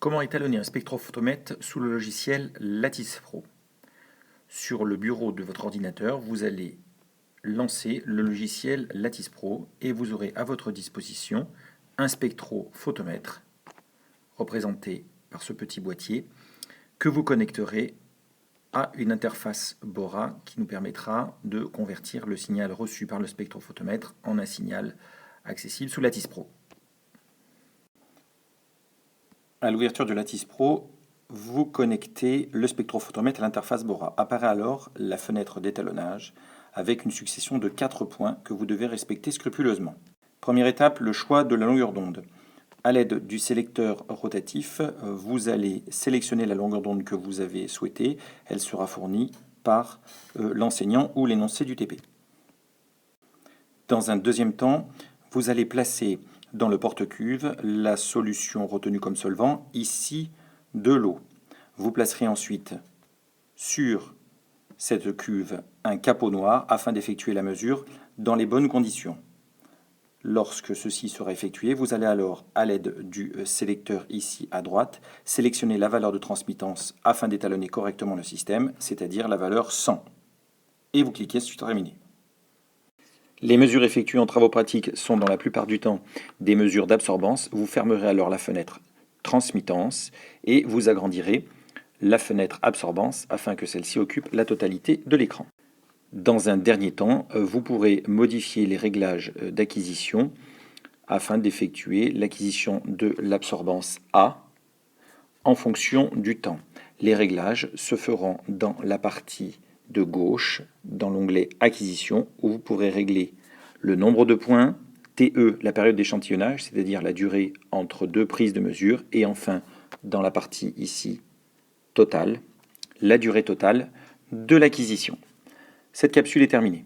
Comment étalonner un spectrophotomètre sous le logiciel Lattice Pro? Sur le bureau de votre ordinateur, vous allez lancer le logiciel Lattice Pro et vous aurez à votre disposition un spectrophotomètre représenté par ce petit boîtier que vous connecterez à une interface Bora qui nous permettra de convertir le signal reçu par le spectrophotomètre en un signal accessible sous Lattice Pro. À l'ouverture de Lattice Pro, vous connectez le spectrophotomètre à l'interface Bora. Apparaît alors la fenêtre d'étalonnage avec une succession de 4 points que vous devez respecter scrupuleusement. Première étape, le choix de la longueur d'onde. À l'aide du sélecteur rotatif, vous allez sélectionner la longueur d'onde que vous avez souhaitée. Elle sera fournie par l'enseignant ou l'énoncé du TP. Dans un deuxième temps, vous allez placer dans le porte-cuve la solution retenue comme solvant, ici de l'eau. Vous placerez ensuite sur cette cuve un capot noir afin d'effectuer la mesure dans les bonnes conditions. Lorsque ceci sera effectué, vous allez alors, à l'aide du sélecteur ici à droite, sélectionner la valeur de transmittance afin d'étalonner correctement le système, c'est-à-dire la valeur 100. Et vous cliquez sur Terminer. Les mesures effectuées en travaux pratiques sont dans la plupart du temps des mesures d'absorbance. Vous fermerez alors la fenêtre transmittance et vous agrandirez la fenêtre absorbance afin que celle-ci occupe la totalité de l'écran. Dans un dernier temps, vous pourrez modifier les réglages d'acquisition afin d'effectuer l'acquisition de l'absorbance A en fonction du temps. Les réglages se feront dans la partie de gauche, dans l'onglet Acquisition, où vous pourrez régler le nombre de points, TE, la période d'échantillonnage, c'est-à-dire la durée entre deux prises de mesure, et enfin, dans la partie ici, Total, la durée totale de l'acquisition. Cette capsule est terminée.